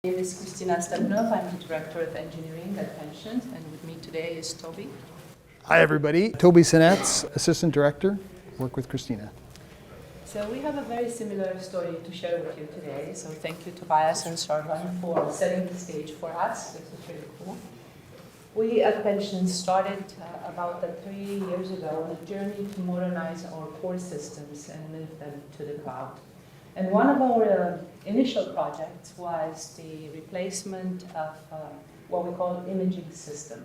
My name is Cristina Stepanov. I'm the Director of Engineering at Pensions, and with me today is Toby. Hi, everybody. Toby Sinats, Assistant Director, work with Cristina. So we have a very similar story to share with you today. So thank you, Tobias and Sarvan, for setting the stage for us. This is really cool. We at Pensions started about 3 years ago on a journey to modernize our core systems and move them to the cloud. And one of our initial projects was the replacement of what we call imaging system.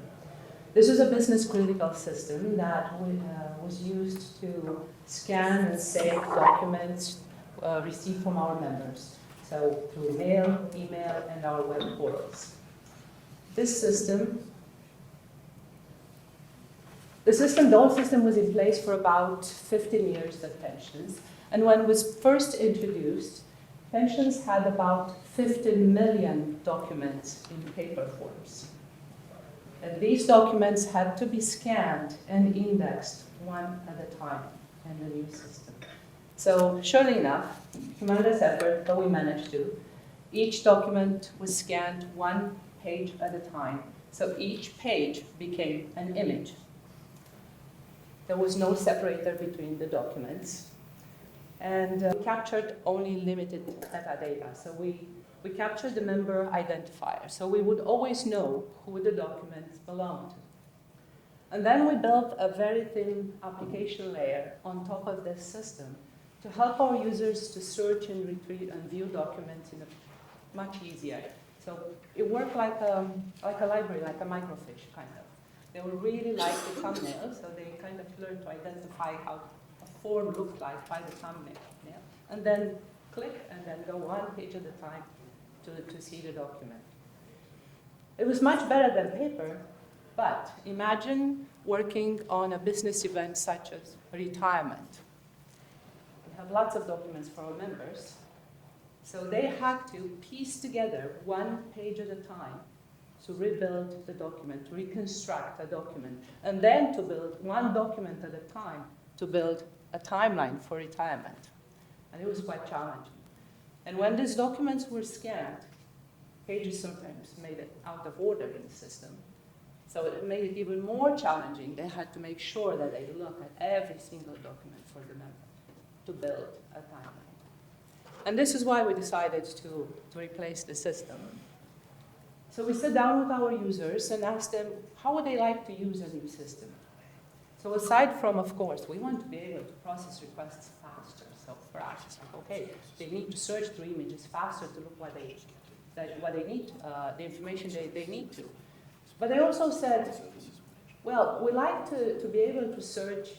This is a business critical system that was used to scan and save documents received from our members, so through mail, email, and our web portals. The old system was in place for about 15 years at Pensions. And when it was first introduced, Pensions had about 15 million documents in paper forms. And these documents had to be scanned and indexed one at a time in the new system. So surely enough, tremendous effort, but we managed to. Each document was scanned one page at a time. So each page became an image. There was no separator between the documents. And we captured only limited metadata. So we captured the member identifier. So we would always know who the documents belonged to. And then we built a very thin application layer on top of this system to help our users to search and retrieve and view documents in a much easier. So it worked like a library, like a microfiche, kind of. They would really like the thumbnail, so they kind of learned to identify how form looked like by the thumbnail, yeah? And then click and then go one page at a time to see the document. It was much better than paper, but imagine working on a business event such as retirement. We have lots of documents for our members, so they had to piece together one page at a time to rebuild the document, to reconstruct a document, and then to build one document at a time to build a timeline for retirement. And it was quite challenging. And when these documents were scanned, pages sometimes made it out of order in the system. So it made it even more challenging. They had to make sure that they look at every single document for the member to build a timeline. And this is why we decided to replace the system. So we sat down with our users and asked them, how would they like to use a new system? So aside from, of course, we want to be able to process requests faster. So for us, it's like, okay, they need to search through images faster to look what they need, the information they need to. But they also said, well, we like to be able to search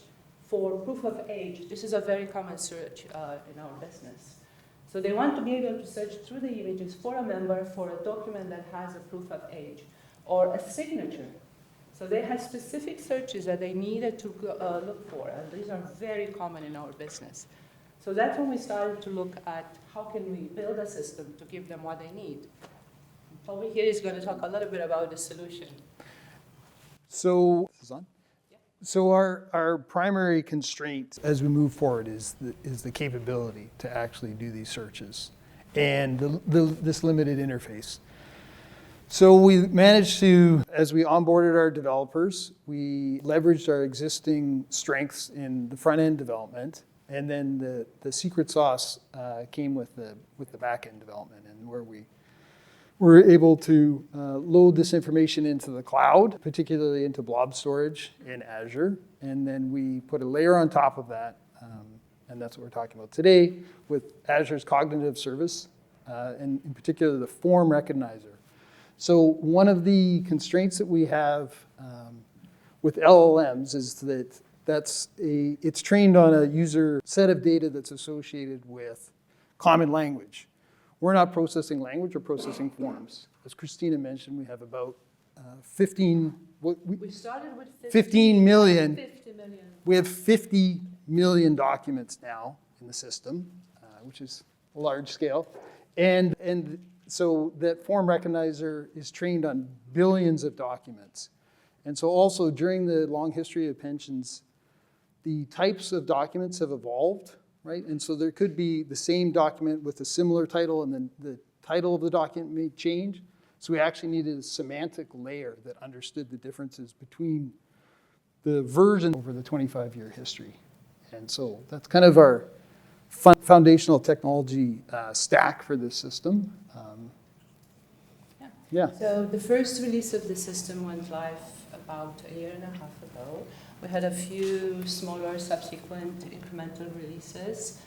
for proof of age. This is a very common search in our business. So they want to be able to search through the images for a member for a document that has a proof of age or a signature. So they had specific searches that they needed to look for, and these are very common in our business. So that's when we started to look at how can we build a system to give them what they need. Toby here is going to talk a little bit about the solution. So, this is on? Yeah. So our primary constraint as we move forward is the capability to actually do these searches and this limited interface. So we managed to, as we onboarded our developers, we leveraged our existing strengths in the front-end development, and then the secret sauce came with the back-end development, and where we were able to load this information into the cloud, particularly into blob storage in Azure, and then we put a layer on top of that, and that's what we're talking about today with Azure's Cognitive Service, and in particular the form recognizer. So one of the constraints that we have with LLMs is that it's trained on a user set of data that's associated with common language. We're not processing language, we're processing forms. As Cristina mentioned, we have about 15 million. 50 million. We have 50 million documents now in the system, which is a large scale. And so that form recognizer is trained on billions of documents. And so also during the long history of Pensions, the types of documents have evolved, right? And so there could be the same document with a similar title and then the title of the document may change. So we actually needed a semantic layer that understood the differences between the version over the 25-year history. And so that's kind of our foundational technology stack for this system. Yeah. So the first release of the system went live about a year and a half ago. We had a few smaller subsequent incremental releases.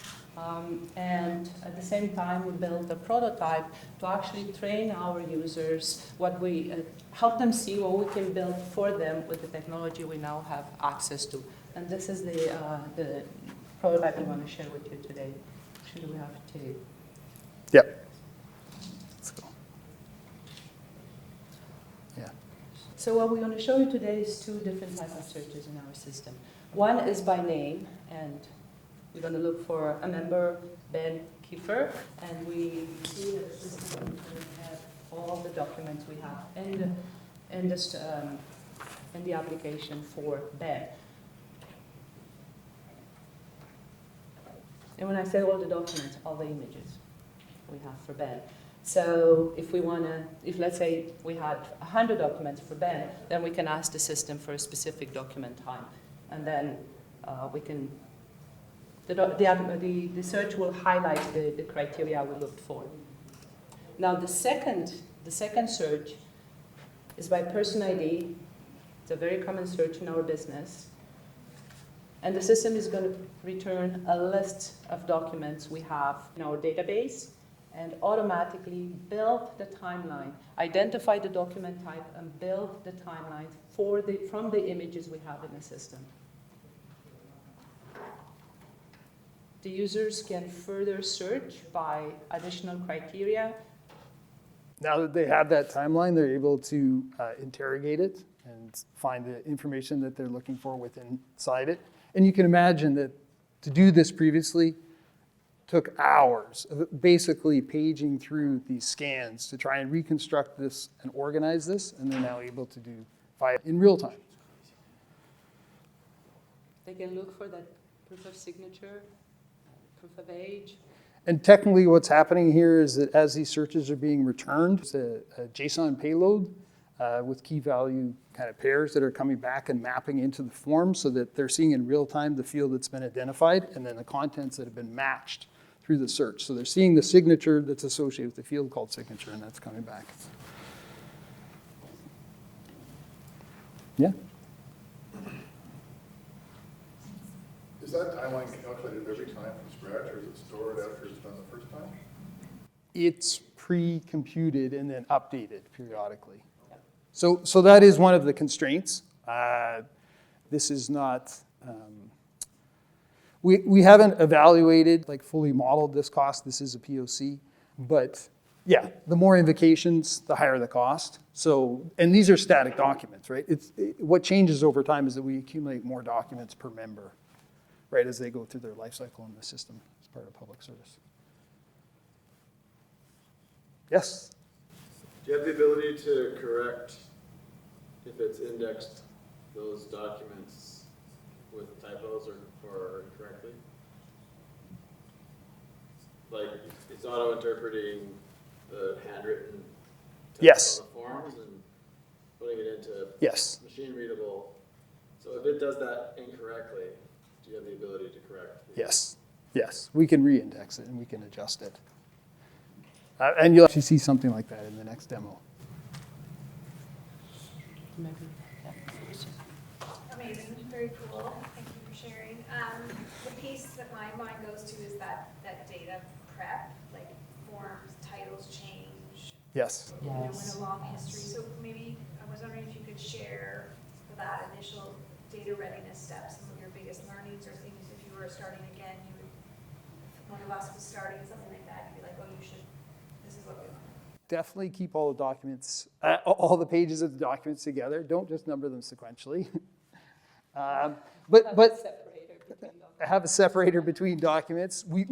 And at the same time, we built a prototype to actually train our users, help them see what we can build for them with the technology we now have access to. And this is the prototype we want to share with you today. Actually, we have two. Yep. Let's go. Yeah. So what we're going to show you today is two different types of searches in our system. One is by name, and we're going to look for a member, Ben Kiefer, and we see that the system will have all the documents we have in the application for Ben. And when I say all the documents, all the images we have for Ben. So if let's say we had 100 documents for Ben, then we can ask the system for a specific document time. And then the search will highlight the criteria we looked for. Now the second search is by person ID. It's a very common search in our business. And the system is going to return a list of documents we have in our database and automatically build the timeline, identify the document type, and build the timeline from the images we have in the system. The users can further search by additional criteria. Now that they have that timeline, they're able to interrogate it and find the information that they're looking for inside it. And you can imagine that to do this previously took hours of basically paging through these scans to try and reconstruct this and organize this, and they're now able to do in real time. They can look for that proof of signature, proof of age. And technically what's happening here is that as these searches are being returned, it's a JSON payload with key value kind of pairs that are coming back and mapping into the form so that they're seeing in real time the field that's been identified and then the contents that have been matched through the search. So they're seeing the signature that's associated with the field called signature, and that's coming back. Yeah? Is that timeline calculated every time from scratch, or is it stored after it's done the first time? It's pre-computed and then updated periodically. So that is one of the constraints. This is not, we haven't evaluated, like fully modeled this cost. This is a POC, but yeah, the more invocations, the higher the cost. So, and these are static documents, right? What changes over time is that we accumulate more documents per member, right, as they go through their life cycle in the system as part of public service. Yes? Do you have the ability to correct, if it's indexed, those documents with typos or incorrectly? Like, it's auto-interpreting the handwritten text Yes. on the forms and putting it into Yes. machine-readable. So if it does that incorrectly, do you have the ability to correct? Yes. Yes. We can re-index it and we can adjust it. And you'll actually see something like that in the next demo. Amazing, very cool. Thank you for sharing. The piece that my mind goes to is that data prep, like forms, titles change. Yes. In a long history. So maybe I was wondering if you could share for that initial data readiness steps, some of your biggest learnings or things if you were starting again, if one of us was starting something like that, you'd be like, oh, you should, this is what we want. Definitely keep all the documents, all the pages of the documents together. Don't just number them sequentially. But have a separator between documents. We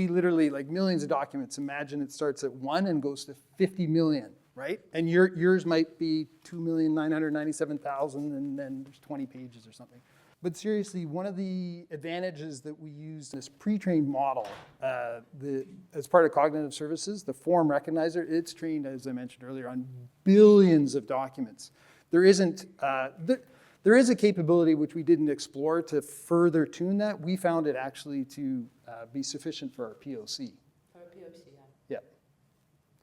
literally, like millions of documents, imagine it starts at 1 and goes to 50 million, right? And yours might be 2,997,000 and then there's 20 pages or something. But seriously, one of the advantages that we use this pre-trained model, as part of cognitive services, the form recognizer, it's trained, as I mentioned earlier, on billions of documents. There is a capability which we didn't explore to further tune that. We found it actually to be sufficient for our POC. For a POC, yeah. Yeah.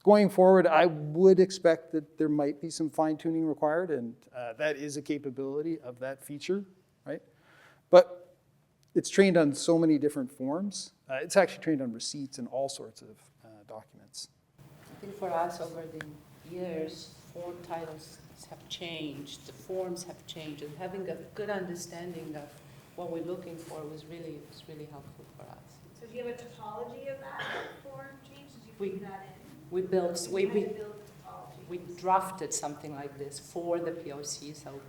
Going forward, I would expect that there might be some fine tuning required, and that is a capability of that feature, right? But it's trained on so many different forms. It's actually trained on receipts and all sorts of documents. I think for us over the years, form titles have changed, the forms have changed, and having a good understanding of what we're looking for was really helpful for us. So do you have a topology of that form change? Did you We- bring that in? We built, You had to build a topology. we drafted something like this for the POC, so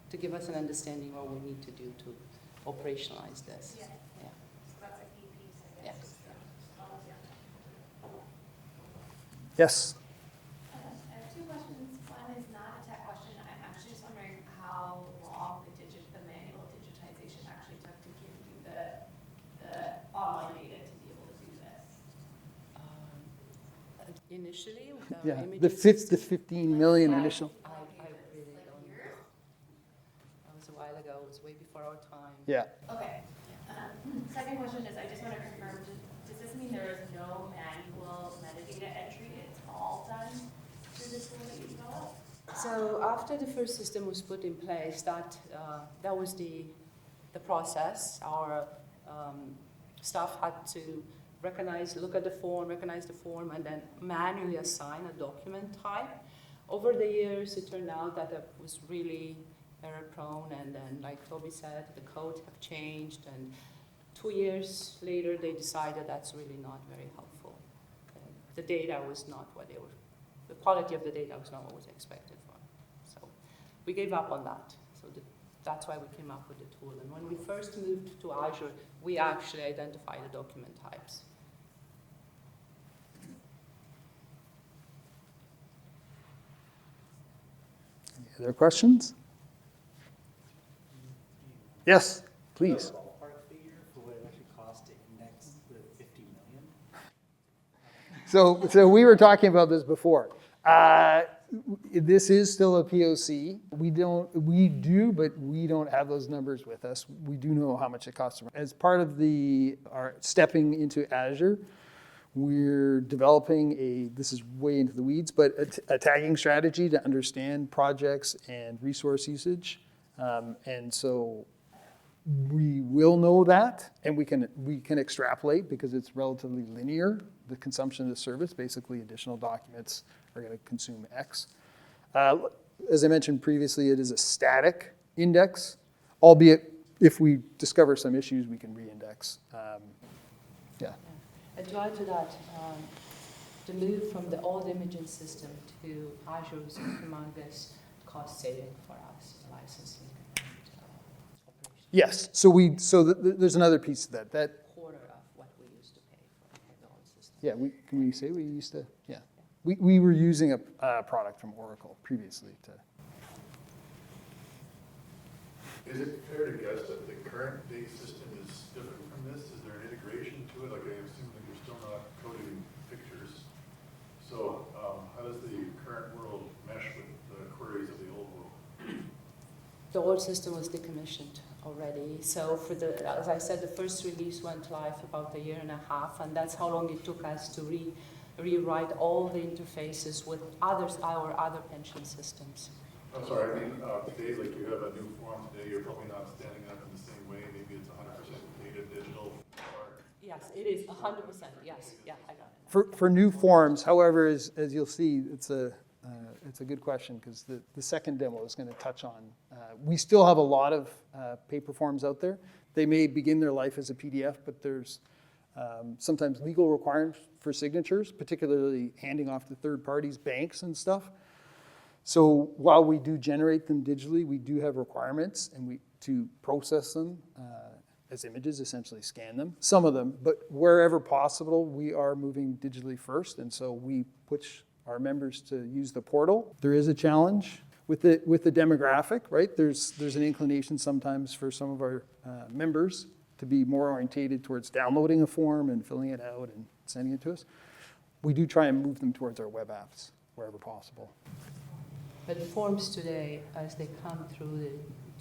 to give us an understanding what we need to do to operationalize this. Yeah. Yeah. So that's a key piece, I Yes. guess, is the topology on that. Yes? I have two questions. One is not a tech question. I'm actually just wondering how long the manual digitization actually took to give you the online data to be able to do this. Initially, Yeah, imaging the system- 15 million initial. I really Like don't know. years? That was a while ago, it was way before our time. Yeah. Okay. Second question is, I just want to confirm, does this mean there is no manual metadata entry? It's all done through this tool that you developed? So after the first system was put in place, that was the process. Our staff had to look at the form, recognize the form, and then manually assign a document type. Over the years, it turned out that it was really error prone, and then, like Toby said, the codes have changed, and 2 years later, they decided that's really not very helpful. The data was not what they were, the quality of the data was not what was expected from. So we gave up on that. So that's why we came up with the tool. And when we first moved to Azure, we actually identified the document types. Any other questions? Yes, please. Ballpark figure for what it actually costs to index the 50 million? So we were talking about this before. This is still a POC. We do, but we don't have those numbers with us. We do know how much it costs. As part of our stepping into Azure, we're developing this is way into the weeds, but a tagging strategy to understand projects and resource usage. And so we will know that, and we can extrapolate because it's relatively linear. The consumption of the service, basically additional documents are going to consume X. As I mentioned previously, it is a static index, albeit if we discover some issues, we can re-index. Yeah. And to add to that, the move from the old imaging system to Azure was a humongous cost saving for us, licensing and operations. Yes. So there's another piece of that. That Quarter of what we used to pay for the old system. yeah. Can we say we used to? Yeah. We were using a product from Oracle previously to. Is it fair to guess that the current day system is different from this? Is there an integration to it? Like I assume that you're still not coding pictures. So how does the current world mesh with the queries of the old world? The old system was decommissioned already. So as I said, the first release went live about 1.5 years, and that's how long it took us to rewrite all the interfaces with our other pension systems. I'm sorry, I mean, today, like you have a new form today, you're probably not standing up in the same way. Maybe it's 100% data digital. Yes, it is 100%. Yes, yeah, I got it. For new forms, however, as you'll see, it's a good question because the second demo is going to touch on. We still have a lot of paper forms out there. They may begin their life as a PDF, but there's sometimes legal requirements for signatures, particularly handing off to third parties, banks and stuff. So while we do generate them digitally, we do have requirements to process them as images, essentially scan them, some of them, but wherever possible, we are moving digitally first, and so we push our members to use the portal. There is a challenge With the demographic, right, there's an inclination sometimes for some of our members to be more orientated towards downloading a form and filling it out and sending it to us. We do try and move them towards our web apps wherever possible. But the forms today, as they come through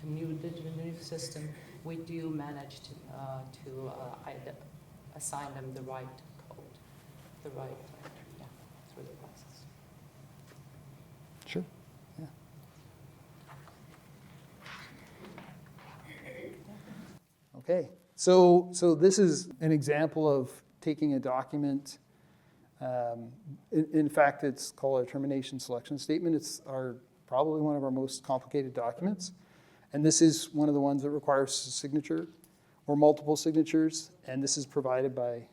the new digital system, we do manage to assign them the right code, the right, through the process. Sure. Yeah. Okay. So this is an example of taking a document. In fact, it's called a termination selection statement. It's probably one of our most complicated documents. And this is one of the ones that requires a signature or multiple signatures. And this is provided by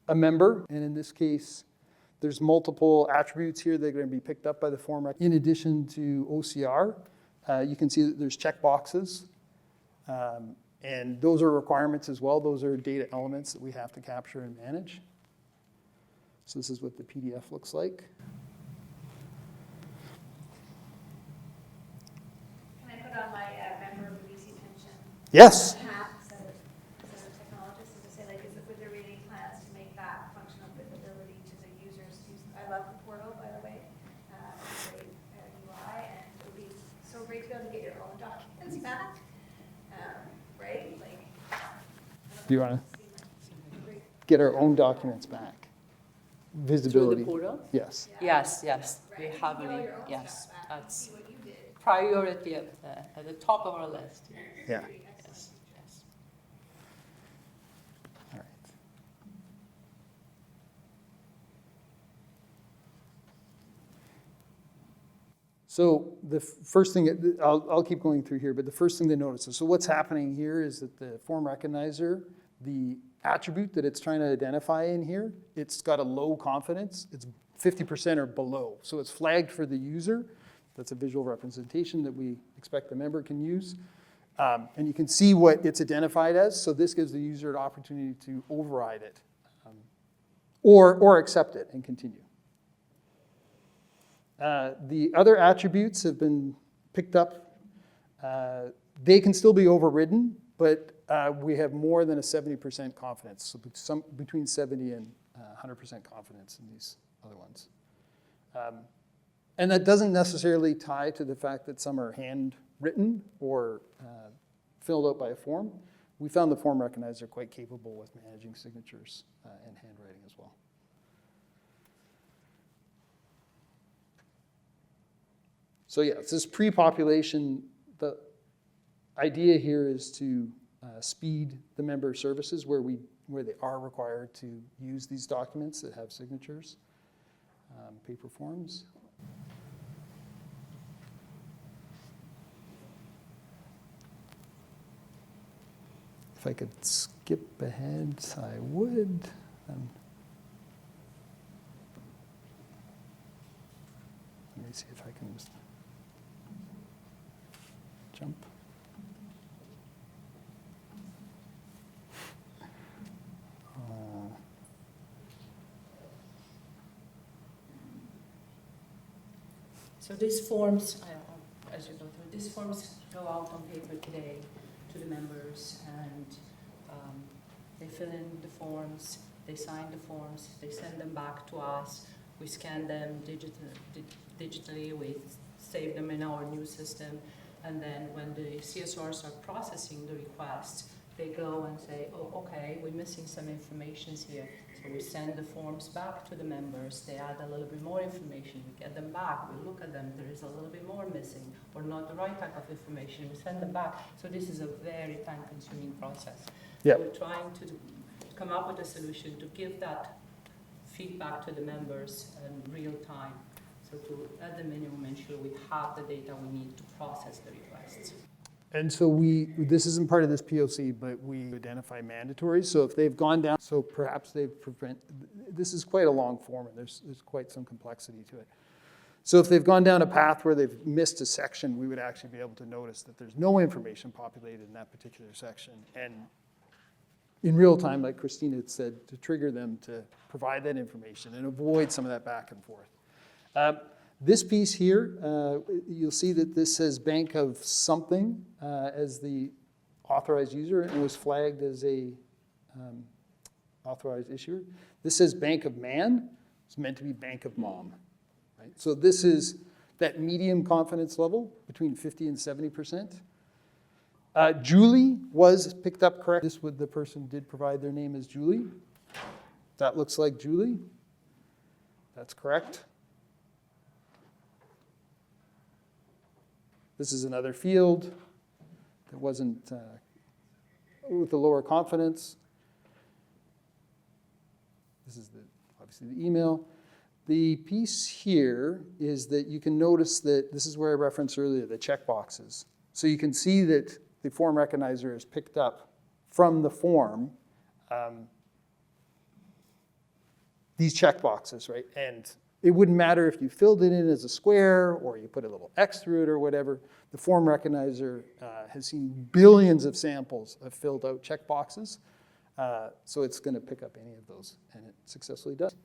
a member. And in this case, there's multiple attributes here that are going to be picked up by the form. In addition to OCR, you can see that there's checkboxes. And those are requirements as well. Those are data elements that we have to capture and manage. So this is what the PDF looks like. Can I put on my member of the BC pension Yes. hat instead of technologist, and to say, like, with there really plans to make that functional visibility to the users? I love the portal, by the way. It's a great UI, and it would be so great to be able to get your own documents back. Right? Like, Do you want to get our own documents back? Visibility. Through the portal? Yes. Yes, we right? heavily, You know your own yes. stuff back and That's see what you did. priority at the top of our list. Yeah. Yes, yes. All right. So the first thing, I'll keep going through here, but the first thing to notice is, so what's happening here is that the form recognizer, the attribute that it's trying to identify in here, it's got a low confidence. It's 50% or below. So it's flagged for the user. That's a visual representation that we expect the member can use. And you can see what it's identified as. So this gives the user an opportunity to override it or accept it and continue. The other attributes have been picked up. They can still be overridden, but we have more than a 70% confidence, so between 70 and 100% confidence in these other ones. And that doesn't necessarily tie to the fact that some are handwritten or filled out by a form. We found the form recognizer quite capable with managing signatures and handwriting as well. So yeah, it's this pre-population. The idea here is to speed the member services where they are required to use these documents that have signatures, paper forms. If I could skip ahead, I would. Let me see if I can just jump. So these forms, as you go through, these forms go out on paper today to the members, and they fill in the forms, they sign the forms, they send them back to us, we scan them digitally, we save them in our new system, and then when the CSRs are processing the requests, they go and say, oh, okay, we're missing some information here. So we send the forms back to the members, they add a little bit more information, we get them back, we look at them, there is a little bit more missing, or not the right type of information, we send them back. So this is a very time-consuming process. Yep. So we're trying to come up with a solution to give that feedback to the members in real time. So to, at the minimum, ensure we have the data we need to process the requests. And so this isn't part of this POC, but we identify mandatories. So if they've gone down, so perhaps they've this is quite a long form and there's quite some complexity to it. So if they've gone down a path where they've missed a section, we would actually be able to notice that there's no information populated in that particular section. And in real time, like Cristina had said, to trigger them to provide that information and avoid some of that back and forth. This piece here, you'll see that this says bank of something as the authorized user, and it was flagged as a authorized issuer. This says bank of man. It's meant to be bank of mom. Right? So this is that medium confidence level between 50 and 70%. Julie was picked up correct. This would, the person did provide their name as Julie. That looks like Julie. That's correct. This is another field that wasn't with the lower confidence. This is obviously the email. The piece here is that you can notice that this is where I referenced earlier, the checkboxes. So you can see that the form recognizer is picked up from the form these checkboxes, right? And it wouldn't matter if you filled it in as a square or you put a little X through it or whatever. The form recognizer has seen billions of samples of filled out checkboxes. So it's going to pick up any of those, and it successfully does.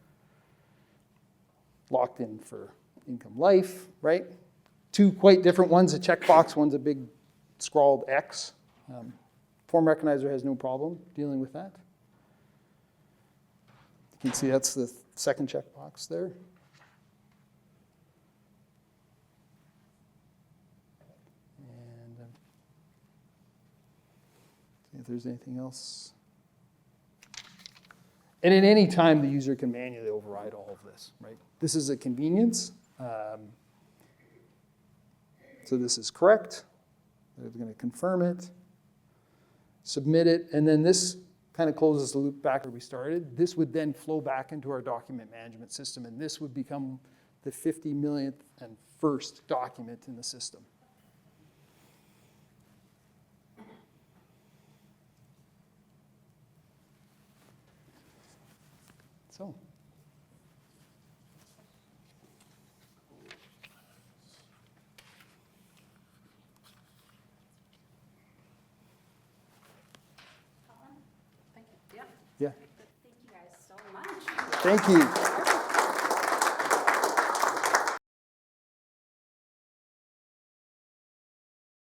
Locked in for income life, right? Two quite different ones, a checkbox, one's a big scrawled X. Form recognizer has no problem dealing with that. You can see that's the second checkbox there. And see if there's anything else. And at any time, the user can manually override all of this, right? This is a convenience. So this is correct. They're going to confirm it, submit it, and then this kind of closes the loop back where we started. This would then flow back into our document management system, and this would become the 50 millionth and first document in the system. So. Thank you. Yeah. Yeah. Thank you guys so much. Thank you.